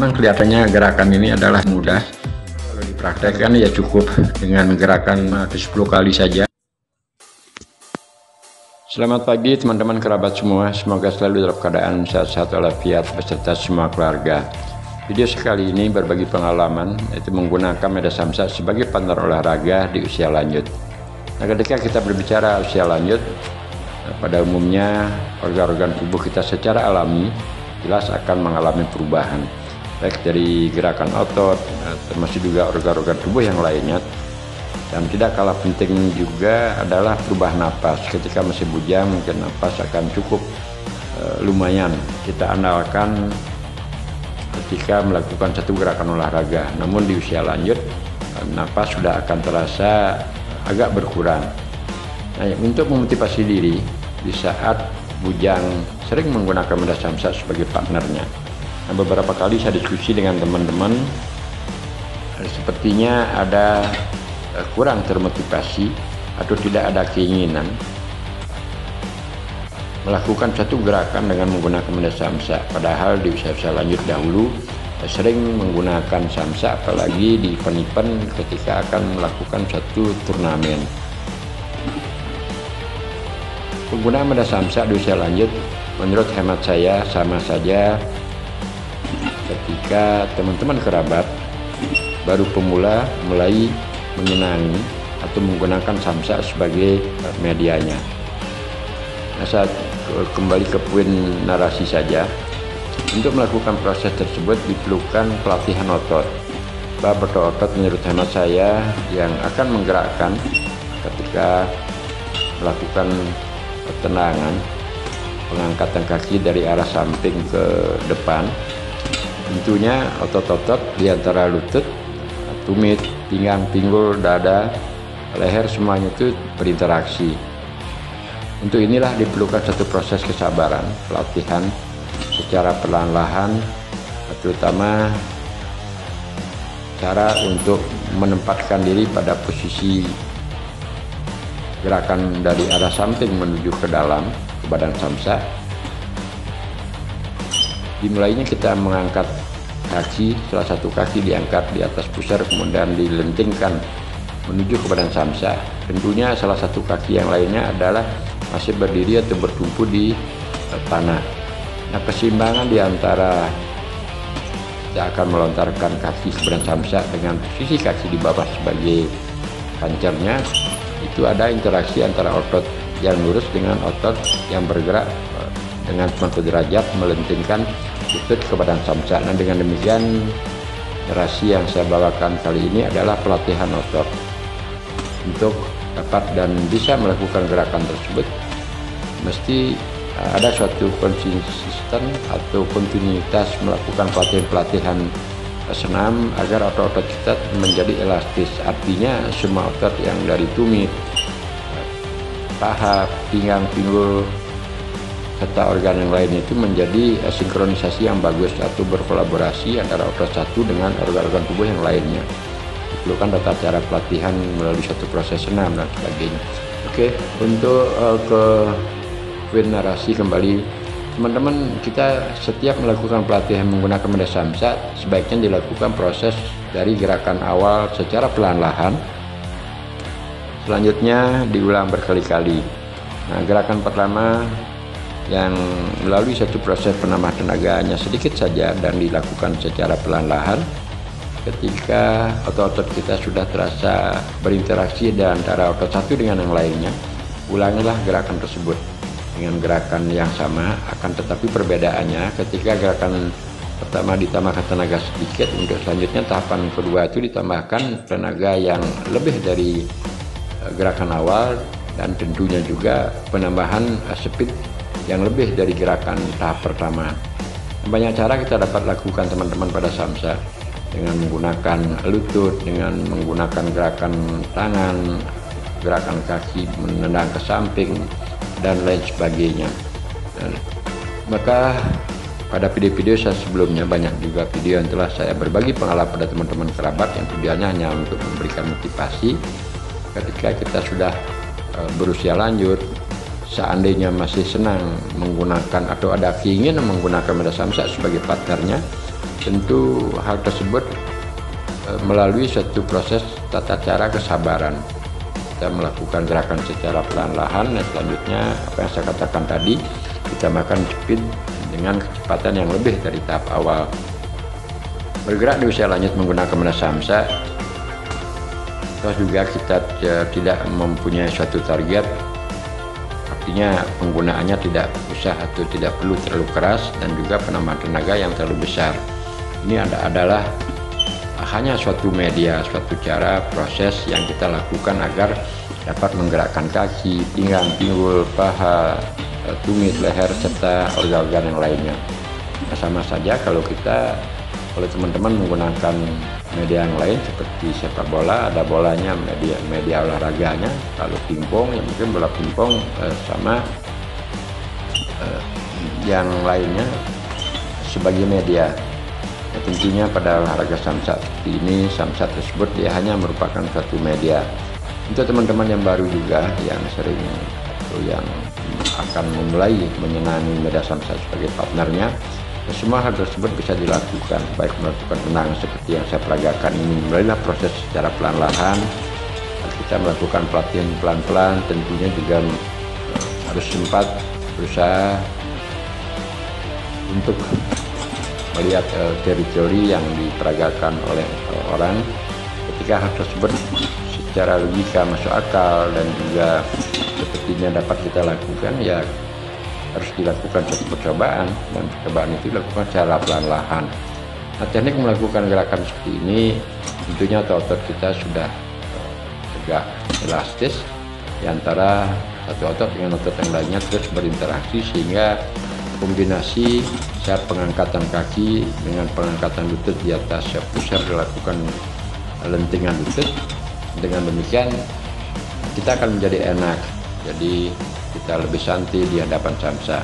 Memang kelihatannya gerakan ini adalah mudah. Kalau dipraktekkan ya cukup dengan gerakan 10 kali saja. Selamat pagi teman-teman kerabat semua. Semoga selalu dalam keadaan sehat-sehat walafiat beserta semua keluarga. Video sekali ini berbagi pengalaman, yaitu menggunakan media samsak sebagai partner olahraga di usia lanjut. Nah, ketika kita berbicara usia lanjut, pada umumnya organ-organ tubuh kita secara alami jelas akan mengalami perubahan, baik dari gerakan otot, termasuk juga organ-organ tubuh yang lainnya. Dan tidak kalah penting juga adalah perubahan napas. Ketika masih bujang, mungkin napas akan cukup lumayan kita andalkan ketika melakukan satu gerakan olahraga. Namun di usia lanjut, napas sudah akan terasa agak berkurang. Nah, untuk memotivasi diri di saat bujang, sering menggunakan media samsak sebagai partnernya. Nah, beberapa kali saya diskusi dengan teman-teman, sepertinya ada kurang termotivasi atau tidak ada keinginan melakukan satu gerakan dengan menggunakan media samsak. Padahal di usia-usia lanjut dahulu sering menggunakan samsak, apalagi di event-event ketika akan melakukan satu turnamen. Penggunaan media samsak di usia lanjut menurut hemat saya sama saja ketika teman-teman kerabat baru pemula mulai menyenangi atau menggunakan samsak sebagai medianya. Nah, saat kembali ke poin narasi saja, untuk melakukan proses tersebut diperlukan pelatihan otot. Otot menurut hemat saya yang akan menggerakkan ketika melakukan tendangan, pengangkatan kaki dari arah samping ke depan. Tentunya otot-otot di antara lutut, tumit, pinggang, pinggul, dada, leher, semuanya itu berinteraksi. Untuk inilah diperlukan satu proses kesabaran, pelatihan secara perlahan-lahan, terutama cara untuk menempatkan diri pada posisi gerakan dari arah samping menuju ke dalam ke badan samsak. Dimulainya kita mengangkat kaki, salah satu kaki diangkat di atas pusar, kemudian dilentingkan menuju ke badan samsak. Tentunya salah satu kaki yang lainnya adalah masih berdiri atau bertumpu di tanah. Nah, keseimbangan di antara kita akan melontarkan kaki ke badan samsak dengan posisi kaki di bawah sebagai pancernya, itu ada interaksi antara otot yang lurus dengan otot yang bergerak dengan 90 derajat melentingkan lutut ke badan samsak. Nah, dengan demikian narasi yang saya bawakan kali ini adalah pelatihan otot. Untuk dapat dan bisa melakukan gerakan tersebut mesti ada suatu konsisten atau kontinuitas melakukan pelatihan senam agar otot-otot kita menjadi elastis. Artinya semua otot yang dari tumit, paha, pinggang, pinggul, serta organ yang lain itu menjadi sinkronisasi yang bagus atau berkolaborasi antara otot satu dengan organ-organ tubuh yang lainnya. Diperlukan tata cara pelatihan melalui satu proses senam dan sebagainya. Oke, untuk ke poin narasi kembali, teman-teman, kita setiap melakukan pelatihan menggunakan media samsak sebaiknya dilakukan proses dari gerakan awal secara perlahan-lahan, selanjutnya diulang berkali-kali. Nah, gerakan pertama yang melalui satu proses penambah tenaganya sedikit saja dan dilakukan secara perlahan-lahan. Ketika otot-otot kita sudah terasa berinteraksi di antara otot satu dengan yang lainnya, ulangilah gerakan tersebut dengan gerakan yang sama, akan tetapi perbedaannya ketika gerakan pertama ditambahkan tenaga sedikit, untuk selanjutnya tahapan kedua itu ditambahkan tenaga yang lebih dari gerakan awal, dan tentunya juga penambahan speed yang lebih dari gerakan tahap pertama. Banyak cara kita dapat lakukan teman-teman pada samsak, dengan menggunakan lutut, dengan menggunakan gerakan tangan, gerakan kaki menendang ke samping, dan lain sebagainya. Maka pada video-video saya sebelumnya banyak juga video yang telah saya berbagi pengalaman pada teman-teman kerabat yang tujuannya hanya untuk memberikan motivasi ketika kita sudah berusia lanjut. Seandainya masih senang menggunakan atau ada keinginan menggunakan media samsak sebagai partnernya, tentu hal tersebut melalui suatu proses tata cara kesabaran. Kita melakukan gerakan secara pelan-lahan, dan selanjutnya apa yang saya katakan tadi, kita makan speed dengan kecepatan yang lebih dari tahap awal. Bergerak di usia lanjut menggunakan benda samsa, terus juga kita tidak mempunyai suatu target, artinya penggunaannya tidak usah atau tidak perlu terlalu keras, dan juga penambahan tenaga yang terlalu besar. Ini adalah hanya suatu media, suatu cara, proses yang kita lakukan agar dapat menggerakkan kaki, pinggang, pinggul, paha, tumit, leher, serta organ-organ yang lainnya. Nah, sama saja kalau teman-teman menggunakan media yang lain seperti sepak bola, ada bolanya, media olahraganya. Kalau pingpong, ya mungkin bola pingpong sama yang lainnya sebagai media. Nah, tentunya pada olahraga samsa seperti ini, samsa tersebut dia hanya merupakan satu media. Untuk teman-teman yang baru juga, yang sering atau yang akan memulai menyenangi media samsa sebagai partnernya, semua hal tersebut bisa dilakukan, baik melakukan tenang seperti yang saya peragakan ini melalui proses secara pelan-lahan. Kita melakukan pelatihan pelan-pelan, tentunya juga harus sempat berusaha untuk melihat teori-teori yang diperagakan oleh orang. Ketika hal tersebut secara logika masuk akal dan juga sepertinya dapat kita lakukan, ya harus dilakukan suatu percobaan, dan percobaan itu dilakukan secara pelan-lahan. Nah, teknik melakukan gerakan seperti ini tentunya otot kita sudah tegak elastis di antara satu otot dengan otot yang lainnya, terus berinteraksi sehingga kombinasi saat pengangkatan kaki dengan pengangkatan lutut di atas pusar dilakukan lentingan lutut. Dengan demikian kita akan menjadi enak, jadi kita lebih santai di hadapan samsa.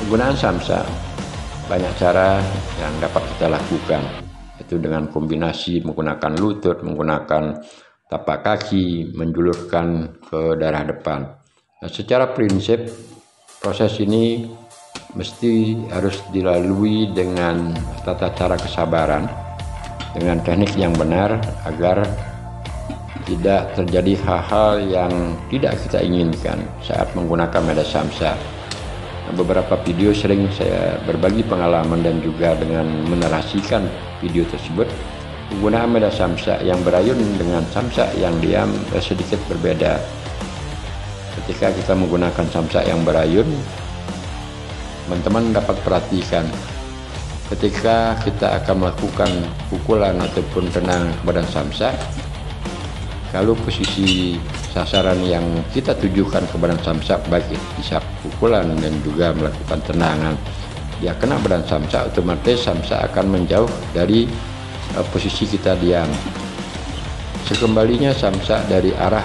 Penggunaan samsa banyak cara yang dapat kita lakukan, yaitu dengan kombinasi menggunakan lutut, menggunakan tapak kaki, menjulurkan ke darah depan. Nah, secara prinsip proses ini mesti harus dilalui dengan tata cara kesabaran, dengan teknik yang benar agar tidak terjadi hal-hal yang tidak kita inginkan saat menggunakan media samsa. Beberapa video sering saya berbagi pengalaman dan juga dengan menarasikan video tersebut. Penggunaan media samsa yang berayun dengan samsa yang diam sedikit berbeda. Ketika kita menggunakan samsa yang berayun, teman-teman dapat perhatikan ketika kita akan melakukan pukulan ataupun tenang kepada samsa, kalau posisi sasaran yang kita tujukan ke badan samsa, baik bisa pukulan dan juga melakukan tendangan, dia kena badan samsa, otomatis samsa akan menjauh dari posisi kita diam. Sekembalinya samsa dari arah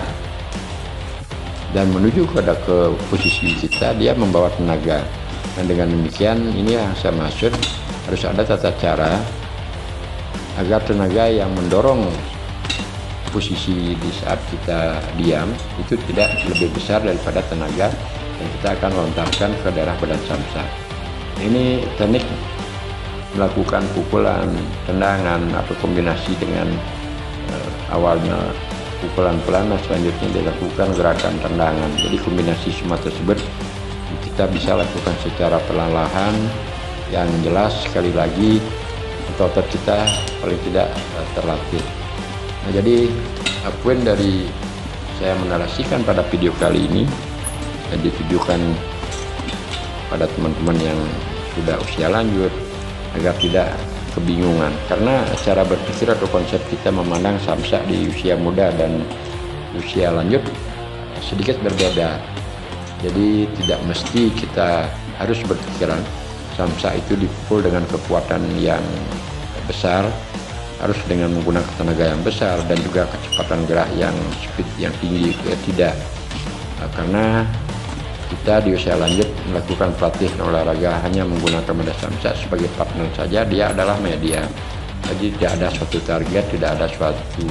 dan menuju ke posisi kita, dia membawa tenaga. Dan dengan demikian, ini yang saya maksud, harus ada tata cara agar tenaga yang mendorong posisi di saat kita diam itu tidak lebih besar daripada tenaga yang kita akan lontarkan ke daerah badan samsa. Ini teknik melakukan pukulan, tendangan, atau kombinasi dengan awalnya pukulan pelan dan selanjutnya dilakukan gerakan tendangan. Jadi kombinasi semua tersebut kita bisa lakukan secara perlahan, yang jelas sekali lagi otot kita paling tidak terlatih. Nah, jadi poin dari saya menarasikan pada video kali ini dan ditujukan pada teman-teman yang sudah usia lanjut agar tidak kebingungan, karena cara berpikir atau konsep kita memandang samsa di usia muda dan usia lanjut sedikit berbeda. Jadi tidak mesti kita harus berpikiran samsa itu dipukul dengan kekuatan yang besar, harus dengan menggunakan tenaga yang besar dan juga kecepatan gerak yang speed yang tinggi, tidak. Karena kita di usia lanjut melakukan pelatihan olahraga hanya menggunakan media samsa sebagai partner saja, dia adalah media. Jadi tidak ada suatu target, tidak ada suatu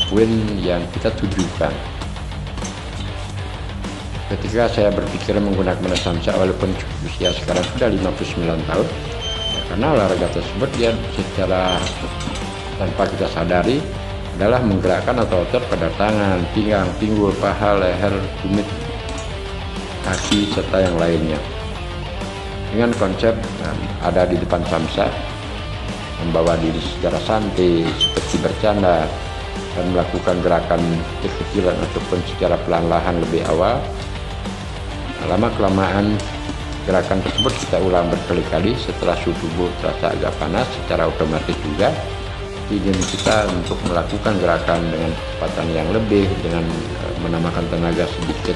poin yang kita tujukan. Ketika saya berpikir menggunakan media samsa, walaupun usia sekarang sudah 59 tahun, Karena olahraga tersebut dia secara tanpa kita sadari adalah menggerakkan otot-otot pada tangan, pinggang, pinggul, paha, leher, tumit, kaki, serta yang lainnya. Dengan konsep ada di depan samsa, membawa diri secara santai, seperti bercanda, dan melakukan gerakan kecil-kecilan ataupun secara pelan-lahan lebih awal. Lama-kelamaan gerakan tersebut kita ulang berkali-kali. Setelah suhu tubuh terasa agak panas, secara otomatis juga ingin kita untuk melakukan gerakan dengan kecepatan yang lebih, dengan menambahkan tenaga sedikit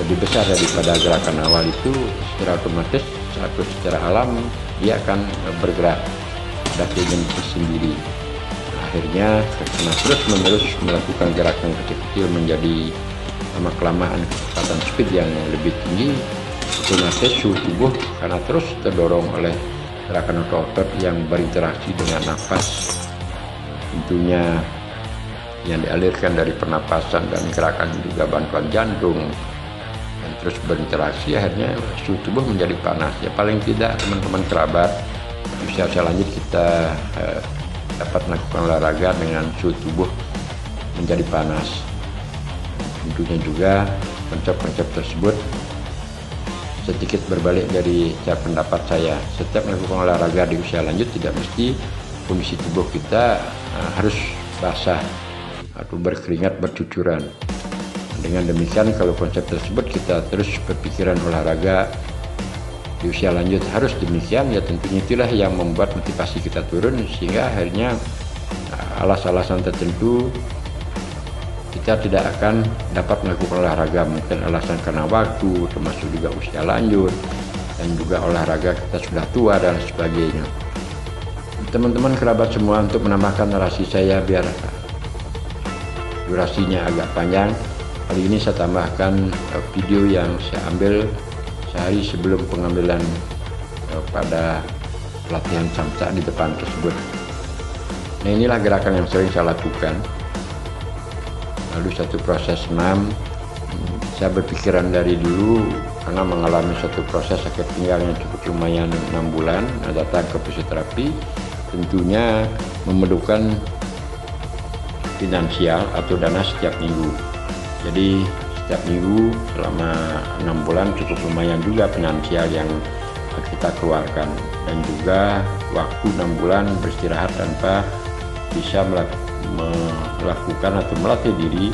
lebih besar daripada gerakan awal itu, secara otomatis atau secara alam dia akan bergerak. Ada keinginan tersendiri. Akhirnya karena terus-menerus melakukan gerakan kecil-kecil menjadi lama-kelamaan kecepatan speed yang lebih tinggi, otomatis suhu tubuh karena terus terdorong oleh gerakan otot-otot yang berinteraksi dengan nafas, tentunya yang dialirkan dari pernapasan dan gerakan juga bantuan jantung, dan terus berinteraksi, akhirnya suhu tubuh menjadi panas. Ya paling tidak teman-teman kerabat, usia lanjut kita dapat melakukan olahraga dengan suhu tubuh menjadi panas. Tentunya juga konsep-konsep tersebut sedikit berbalik dari cara pendapat saya. Setiap melakukan olahraga di usia lanjut tidak mesti kondisi tubuh kita harus basah atau berkeringat bercucuran. Dengan demikian, kalau konsep tersebut kita terus berpikiran olahraga di usia lanjut harus demikian, ya tentunya itulah yang membuat motivasi kita turun, sehingga akhirnya alasan-alasan tertentu kita tidak akan dapat melakukan olahraga. Mungkin alasan karena waktu, termasuk juga usia lanjut, dan juga olahraga kita sudah tua dan sebagainya. Teman-teman kerabat semua, untuk menambahkan narasi saya biar durasinya agak panjang, kali ini saya tambahkan video yang saya ambil sehari sebelum pengambilan pada pelatihan samsa di depan tersebut. Nah, inilah gerakan yang sering saya lakukan. Lalu satu proses 6, saya berpikiran dari dulu karena mengalami satu proses sakit pinggang yang cukup lumayan 6 bulan, datang ke fisioterapi, tentunya memerlukan finansial atau dana setiap minggu. Jadi setiap minggu selama 6 bulan cukup lumayan juga finansial yang kita keluarkan, dan juga waktu 6 bulan beristirahat tanpa bisa melakukan atau melatih diri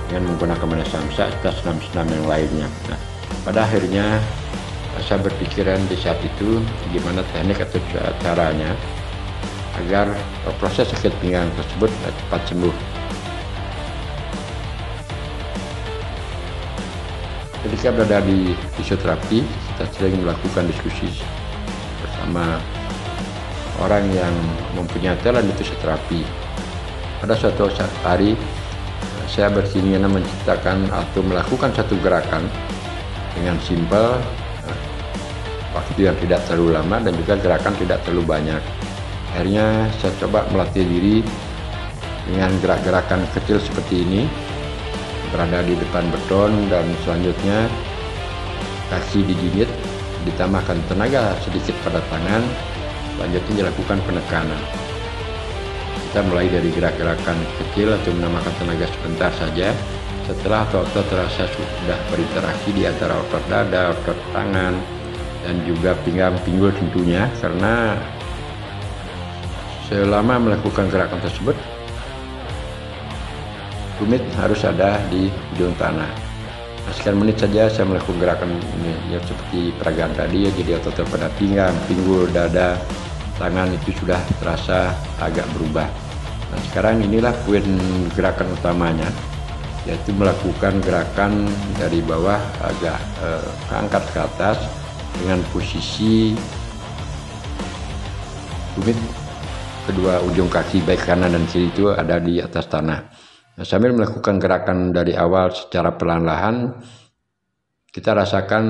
dengan menggunakan media samsa serta senam-senam yang lainnya. Nah, pada akhirnya saya berpikiran di saat itu gimana teknik atau caranya agar proses sakit pinggang tersebut cepat sembuh. Ketika berada di fisioterapi, kita sering melakukan diskusi bersama orang yang mempunyai talent di fisioterapi. Pada suatu hari, saya berkeinginan menciptakan atau melakukan satu gerakan dengan simpel, waktu yang tidak terlalu lama, dan juga gerakan tidak terlalu banyak. Akhirnya saya coba melatih diri dengan gerak-gerakan kecil seperti ini, berada di depan beton, dan selanjutnya kaki dijinjit, ditambahkan tenaga sedikit pada tangan, selanjutnya dilakukan penekanan. Kita mulai dari gerak-gerakan kecil atau menambahkan tenaga sebentar saja. Setelah otot-otot terasa sudah berinteraksi di antara otot dada, otot tangan, dan juga pinggang, pinggul tentunya, karena selama melakukan gerakan tersebut tumit harus ada di ujung tanah. Nah, sekian menit saja saya melakukan gerakan ini, ya seperti peragaan tadi, ya, jadi otot pada pinggang, pinggul, dada, tangan itu sudah terasa agak berubah. Nah, sekarang inilah poin gerakan utamanya, yaitu melakukan gerakan dari bawah agak angkat ke atas dengan posisi tumit kedua ujung kaki baik kanan dan kiri itu ada di atas tanah. Nah, sambil melakukan gerakan dari awal secara perlahan-lahan, kita rasakan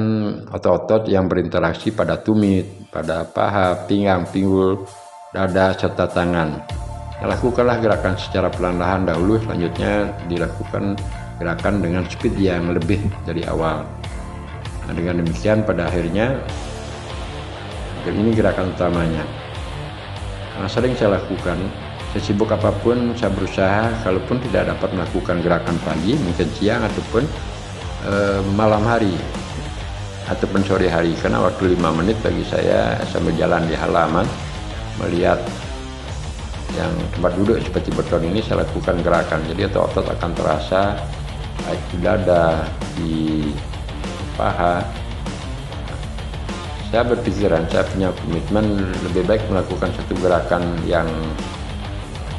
otot-otot yang berinteraksi pada tumit, pada paha, pinggang, pinggul, dada, serta tangan. Nah, lakukanlah gerakan secara perlahan-lahan dahulu, selanjutnya dilakukan gerakan dengan speed yang lebih dari awal. Nah, dengan demikian pada akhirnya Ini gerakan utamanya. Karena sering saya lakukan, sesibuk apapun saya berusaha, kalaupun tidak dapat melakukan gerakan pagi, mungkin siang ataupun malam hari ataupun sore hari, karena waktu 5 menit bagi saya sambil jalan di halaman melihat yang tempat duduk seperti beton ini, saya lakukan gerakan. Jadi otot akan terasa baik di dada, di paha. Saya berpikiran, saya punya komitmen lebih baik melakukan satu gerakan yang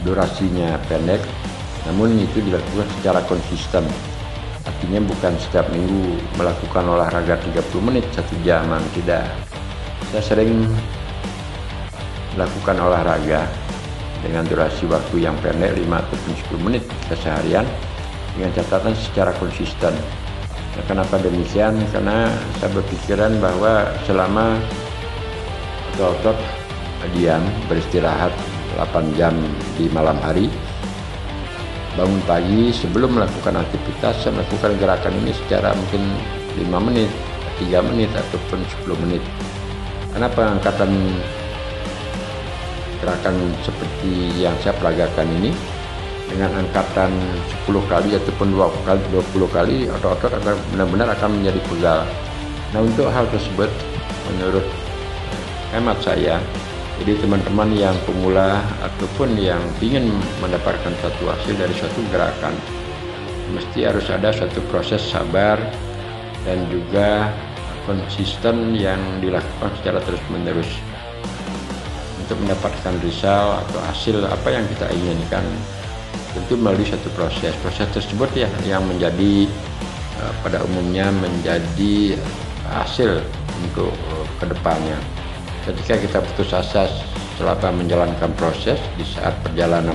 durasinya pendek, namun itu dilakukan secara konsisten. Artinya bukan setiap minggu melakukan olahraga 30 menit 1 jam, tidak. Saya sering melakukan olahraga dengan durasi waktu yang pendek 5 ataupun 10 menit keseharian, dengan catatan secara konsisten. Nah, kenapa demikian? Karena saya berpikiran bahwa selama otot diam beristirahat 8 jam di malam hari, bangun pagi sebelum melakukan aktivitas, saya melakukan gerakan ini secara mungkin 5 menit, 3 menit ataupun 10 menit. Karena pengangkatan gerakan seperti yang saya peragakan ini dengan angkatan 10 kali ataupun 20 kali, otot-otot akan benar-benar akan menjadi pegal. Nah, untuk hal tersebut menurut hemat saya, jadi teman-teman yang pemula ataupun yang ingin mendapatkan satu hasil dari suatu gerakan, mesti harus ada suatu proses sabar dan juga konsisten yang dilakukan secara terus-menerus untuk mendapatkan result atau hasil apa yang kita inginkan. Tentu melalui satu proses tersebut ya yang menjadi pada umumnya menjadi hasil untuk kedepannya. Ketika kita putus asa selama menjalankan proses, di saat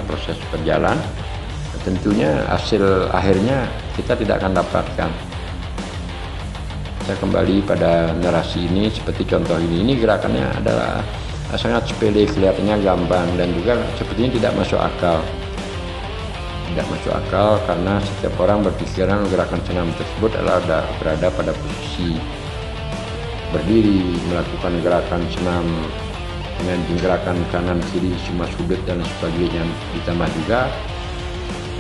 proses berjalan, tentunya hasil akhirnya kita tidak akan dapatkan. Saya kembali pada narasi ini seperti contoh ini gerakannya adalah sangat sepele, kelihatannya gampang dan juga sepertinya tidak masuk akal. Tidak masuk akal karena setiap orang berpikiran gerakan senam tersebut adalah berada pada posisi berdiri, melakukan gerakan senam dengan gerakan kanan kiri semua sudut dan sebagainya, ditambah juga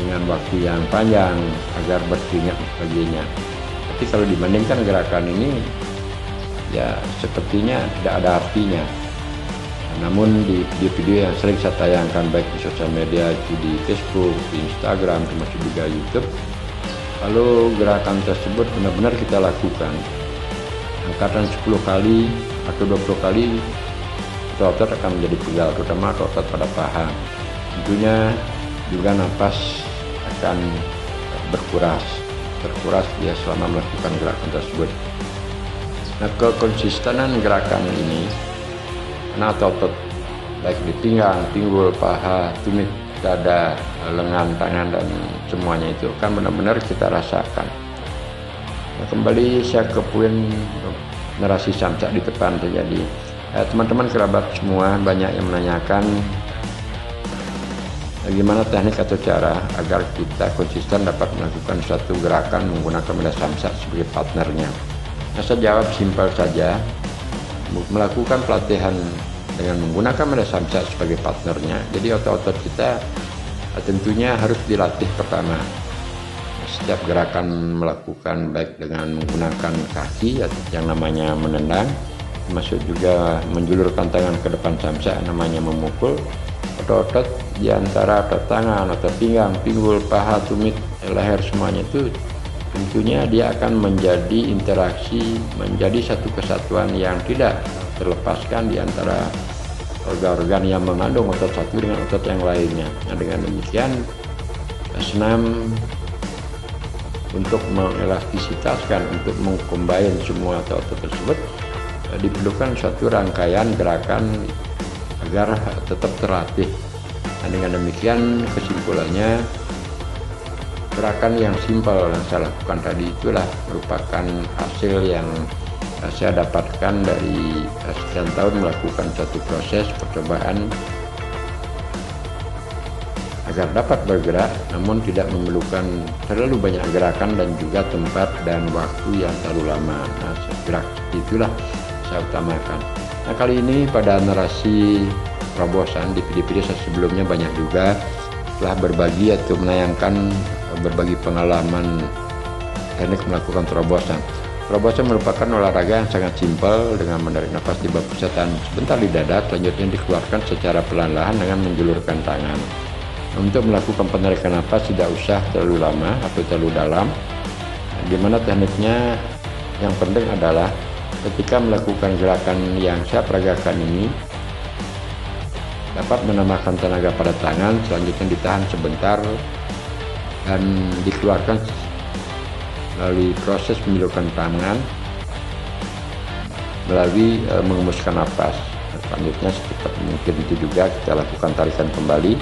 dengan waktu yang panjang agar berkeringat dan sebagainya. Tapi kalau dibandingkan gerakan ini ya sepertinya tidak ada artinya. Namun di video-video yang sering saya tayangkan baik di sosial media, di Facebook, di Instagram, termasuk juga YouTube, kalau gerakan tersebut benar-benar kita lakukan angkatan 10 kali atau 20 kali, otot akan menjadi pegal, terutama otot pada paha. Tentunya juga napas akan berkuras dia selama melakukan gerakan tersebut. Nah, kekonsistenan gerakan ini karena otot baik di pinggang, pinggul, paha, tumit, dada, lengan, tangan dan semuanya itu kan benar-benar kita rasakan. Nah, kembali saya ke poin narasi samsak di depan terjadi. Teman-teman kerabat semua banyak yang menanyakan bagaimana teknik atau cara agar kita konsisten dapat melakukan suatu gerakan menggunakan media samsak sebagai partnernya. Nah, saya jawab simpel saja, melakukan pelatihan dengan menggunakan media samsak sebagai partnernya. Jadi otot-otot kita tentunya harus dilatih pertama. Setiap gerakan melakukan baik dengan menggunakan kaki yang namanya menendang, termasuk juga menjulurkan tangan ke depan samsak namanya memukul. Otot-otot di antara otot tangan, otot pinggang, pinggul, paha, tumit, leher semuanya itu tentunya dia akan menjadi interaksi, menjadi satu kesatuan yang tidak terlepaskan di antara organ-organ yang mengandung otot satu dengan otot yang lainnya. Nah, dengan demikian senam untuk mengelastisitaskan, untuk mengcombine semua otot tersebut diperlukan suatu rangkaian gerakan agar tetap terlatih. Nah, dengan demikian kesimpulannya gerakan yang simpel yang saya lakukan tadi itulah merupakan hasil yang saya dapatkan dari sekian tahun melakukan suatu proses percobaan agar dapat bergerak namun tidak memerlukan terlalu banyak gerakan dan juga tempat dan waktu yang terlalu lama. Nah, gerak itulah saya utamakan. Nah, kali ini pada narasi terobosan di video-video sebelumnya banyak juga telah berbagi atau menayangkan berbagi pengalaman teknik melakukan terobosan. Terobosan merupakan olahraga yang sangat simpel dengan menarik nafas di bawah pusatan sebentar di dada, selanjutnya dikeluarkan secara perlahan-lahan dengan menjulurkan tangan. Untuk melakukan penarikan nafas tidak usah terlalu lama atau terlalu dalam. Gimana tekniknya? Yang penting adalah ketika melakukan gerakan yang saya peragakan ini dapat menambahkan tenaga pada tangan, selanjutnya ditahan sebentar dan dikeluarkan melalui proses menjulurkan tangan melalui mengemuskan napas. Selanjutnya secepat mungkin itu juga kita lakukan tarikan kembali,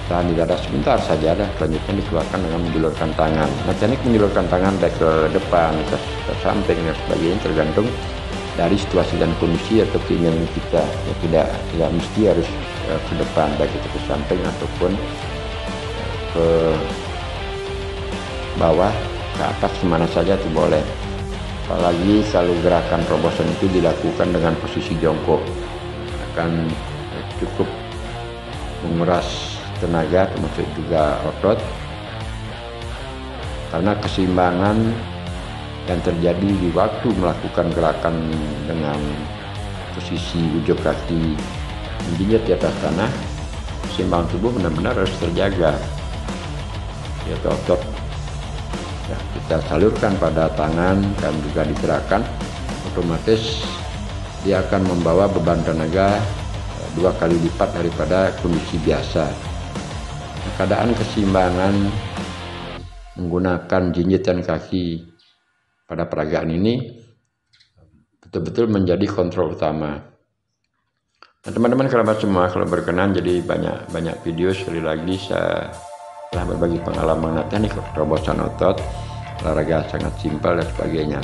tahan di dada sebentar saja, dan selanjutnya dikeluarkan dengan menjulurkan tangan. Nah, teknik menjulurkan tangan baik ke depan, ke samping dan sebagainya tergantung dari situasi dan kondisi atau keinginan kita. Ya, tidak mesti harus ke depan, baik itu ke samping ataupun ke bawah, ke atas, kemana saja itu boleh. Apalagi kalau gerakan terobosan itu dilakukan dengan posisi jongkok, akan cukup menguras tenaga termasuk juga otot, karena keseimbangan yang terjadi di waktu melakukan gerakan dengan posisi ujung kaki menjinjit di atas tanah, keseimbangan tubuh benar-benar harus terjaga. Ya, otot ya, kita salurkan pada tangan dan juga digerakkan, otomatis dia akan membawa beban tenaga 2 kali lipat daripada kondisi biasa. Keadaan keseimbangan menggunakan jinjitan kaki pada peragaan ini betul-betul menjadi kontrol utama. Nah, teman-teman kerabat semua, kalau berkenan jadi banyak video, sekali lagi saya telah berbagi pengalaman teknik terobosan otot, olahraga sangat simpel dan sebagainya.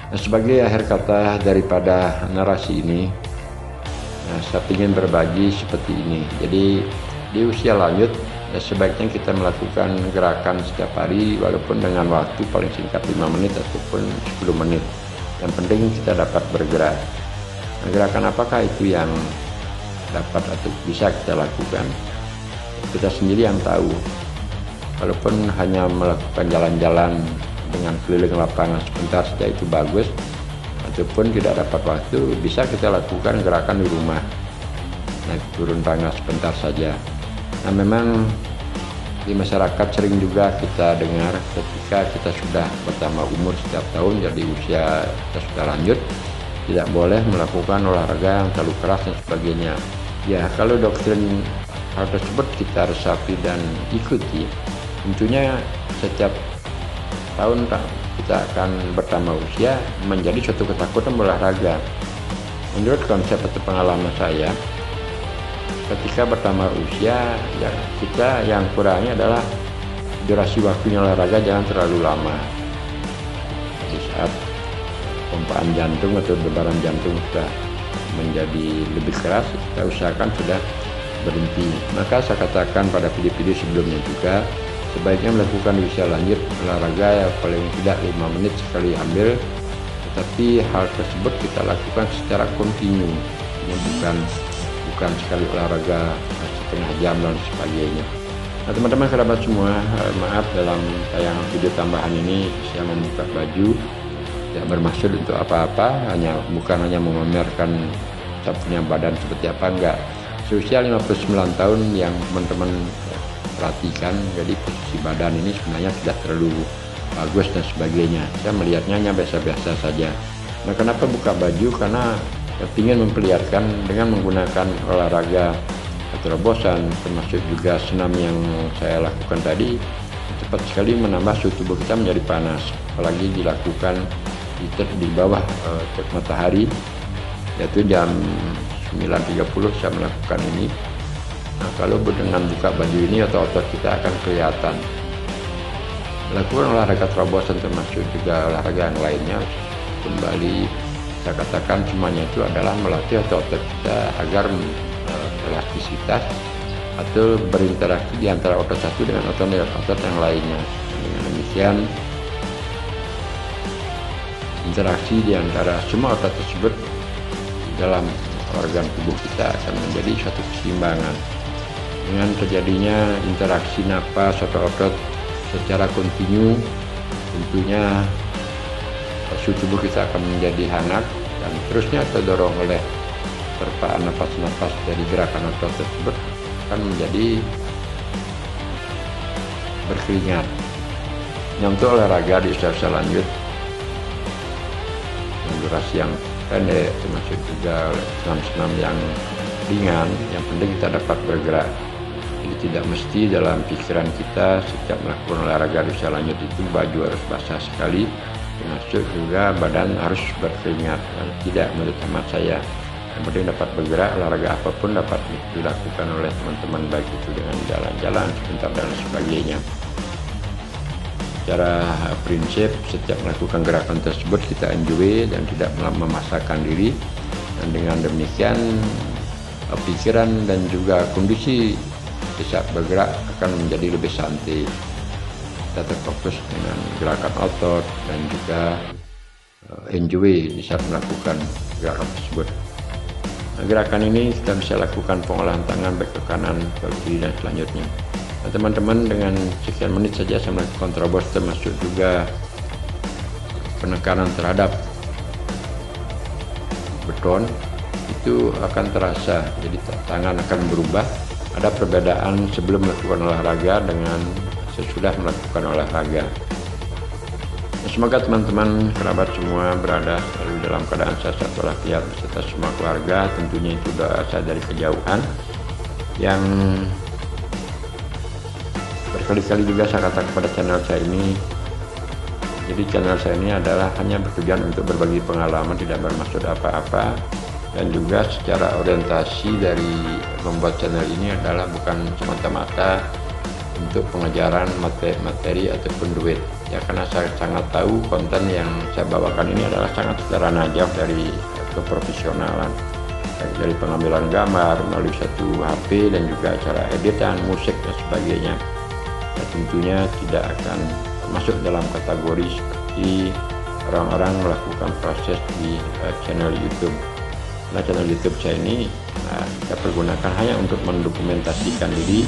Nah, sebagai akhir kata daripada narasi ini, saya ingin berbagi seperti ini. Jadi di usia lanjut sebaiknya kita melakukan gerakan setiap hari, walaupun dengan waktu paling singkat 5 menit ataupun 10 menit. Yang penting kita dapat bergerak. Nah, gerakan apakah itu yang dapat atau bisa kita lakukan? Kita sendiri yang tahu. Walaupun hanya melakukan jalan-jalan dengan keliling lapangan sebentar saja itu bagus, ataupun tidak dapat waktu, bisa kita lakukan gerakan di rumah, naik turun tangga sebentar saja. Nah, memang di masyarakat sering juga kita dengar ketika kita sudah bertambah umur setiap tahun, jadi usia kita sudah lanjut, tidak boleh melakukan olahraga yang terlalu keras dan sebagainya. Ya, kalau doktrin hal tersebut kita resapi dan ikuti, tentunya setiap tahun kita akan bertambah usia menjadi suatu ketakutan berolahraga. Menurut konsep atau pengalaman saya, ketika bertambah usia, ya kita yang kurangnya adalah durasi waktunya olahraga jangan terlalu lama. Di saat pompaan jantung atau debaran jantung sudah menjadi lebih keras, kita usahakan sudah berhenti. Maka saya katakan pada video-video sebelumnya juga, sebaiknya melakukan di usia lanjut olahraga ya paling tidak 5 menit sekali ambil, tetapi hal tersebut kita lakukan secara kontinu, bukan sekali olahraga setengah jam dan sebagainya. Nah, teman-teman kerabat semua, maaf dalam tayangan video tambahan ini saya membuka baju, tidak bermaksud untuk apa-apa, bukan hanya memamerkan saya punya badan seperti apa, enggak. Seusia 59 tahun yang teman-teman perhatikan, jadi posisi badan ini sebenarnya tidak terlalu bagus dan sebagainya. Saya melihatnya hanya biasa-biasa saja. Nah, kenapa buka baju? Karena ingin memperlihatkan dengan menggunakan olahraga terobosan, termasuk juga senam yang saya lakukan tadi, cepat sekali menambah suhu tubuh kita menjadi panas, apalagi dilakukan di bawah terik matahari, yaitu jam 9.30 saya melakukan ini. Nah, kalau dengan buka baju ini otot-otot kita akan kelihatan. Melakukan olahraga terobosan termasuk juga olahraga yang lainnya, kembali saya katakan semuanya itu adalah melatih otot-otot kita agar elastisitas atau berinteraksi di antara otot satu dengan otot yang lainnya. Dengan demikian interaksi di antara semua otot tersebut dalam organ tubuh kita akan menjadi suatu keseimbangan. Dengan terjadinya interaksi napas otot-otot secara kontinu, tentunya suhu tubuh kita akan menjadi hangat dan terusnya terdorong oleh terpaan napas-napas dari gerakan otot tersebut akan menjadi berkeringat. Untuk olahraga di usia lanjut dengan durasi yang pendek, termasuk juga senam-senam yang ringan, yang penting kita dapat bergerak. Jadi tidak mesti dalam pikiran kita setiap melakukan olahraga di usia lanjut itu baju harus basah sekali, termasuk juga badan harus berkeringat. Tidak, menurut hemat saya. Yang penting dapat bergerak, olahraga apapun dapat dilakukan oleh teman-teman, baik itu dengan jalan-jalan sebentar dan sebagainya. Secara prinsip setiap melakukan gerakan tersebut kita enjoy dan tidak memaksakan diri, dan dengan demikian pikiran dan juga kondisi di saat bergerak akan menjadi lebih santai. Kita terfokus dengan gerakan otot dan juga enjoy di saat melakukan gerakan tersebut. Nah, gerakan ini kita bisa lakukan pengolahan tangan baik ke kanan, ke kiri dan selanjutnya. Nah, teman-teman, dengan sekian menit saja saya melakukan terobos, termasuk juga penekanan terhadap beton, itu akan terasa. Jadi tangan akan berubah. Ada perbedaan sebelum melakukan olahraga dengan sesudah melakukan olahraga. Nah, semoga teman-teman kerabat semua berada selalu dalam keadaan sehat walafiat beserta semua keluarga. Tentunya itu doa saya dari kejauhan, yang berkali-kali juga saya katakan kepada channel saya ini. Jadi channel saya ini adalah hanya bertujuan untuk berbagi pengalaman, tidak bermaksud apa-apa. Dan juga secara orientasi dari membuat channel ini adalah bukan semata-mata untuk pengejaran materi ataupun duit. Ya, karena saya sangat tahu konten yang saya bawakan ini adalah sangat sederhana, jauh dari keprofesionalan. Baik dari pengambilan gambar melalui satu HP dan juga cara editan, musik dan sebagainya. Ya, tentunya tidak akan masuk dalam kategori seperti orang-orang melakukan proses di channel YouTube. Nah, channel YouTube saya ini kita pergunakan hanya untuk mendokumentasikan diri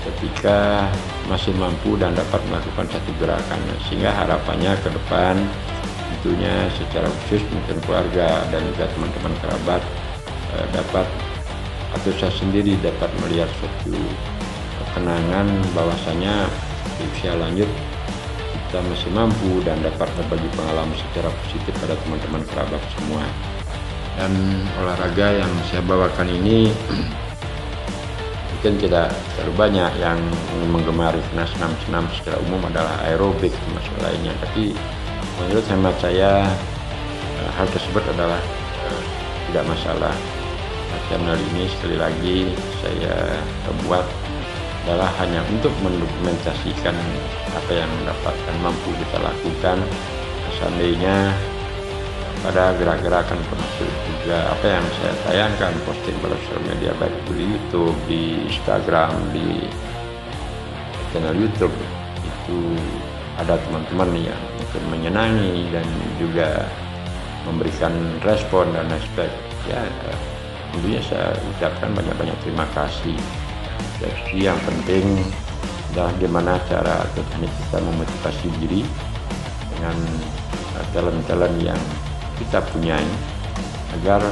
ketika masih mampu dan dapat melakukan satu gerakan, sehingga harapannya ke depan tentunya secara khusus mungkin keluarga dan juga teman-teman kerabat dapat, atau saya sendiri dapat melihat suatu kenangan bahwasanya di usia lanjut kita masih mampu dan dapat berbagi pengalaman secara positif pada teman-teman kerabat semua. Dan olahraga yang saya bawakan ini mungkin tidak terlalu banyak yang menggemari, karena senam-senam secara umum adalah aerobik termasuk lainnya. Tapi menurut hemat saya hal tersebut adalah tidak masalah. Nah, channel ini sekali lagi saya buat adalah hanya untuk mendokumentasikan apa yang mendapatkan mampu kita lakukan. Seandainya pada gerak-gerakan termasuk juga apa yang saya tayangkan, posting pada sosial media, baik itu di YouTube, di Instagram, di channel YouTube, itu ada teman-teman yang mungkin menyenangi dan juga memberikan respon dan respect, ya tentunya saya ucapkan banyak-banyak terima kasih. Jadi yang penting adalah gimana cara atau teknik kita memotivasi diri dengan talent-talent yang kita punyai agar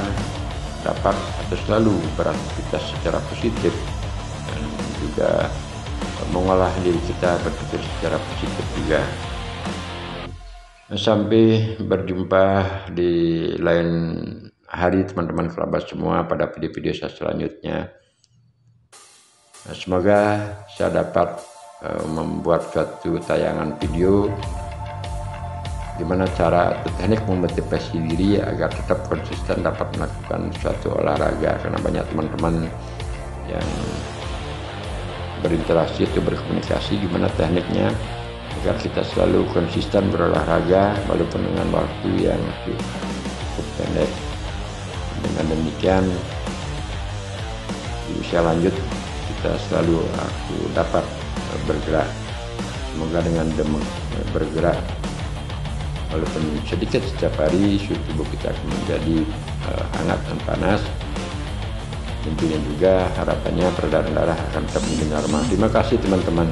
dapat atau selalu beraktivitas secara positif dan juga mengolah diri kita berpikir secara positif juga. Sampai berjumpa di lain hari teman-teman kerabat semua pada video-video saya selanjutnya. Semoga saya dapat membuat suatu tayangan video gimana cara atau teknik memotivasi diri agar tetap konsisten dapat melakukan suatu olahraga, karena banyak teman-teman yang berinteraksi atau berkomunikasi gimana tekniknya agar kita selalu konsisten berolahraga walaupun dengan waktu yang cukup pendek. Dengan demikian di usia lanjut kita selalu dapat bergerak. Semoga dengan bergerak walaupun sedikit setiap hari, suhu tubuh kita akan menjadi hangat dan panas. Tentunya juga harapannya peredaran darah akan tetap menjadi normal. Terima kasih teman-teman.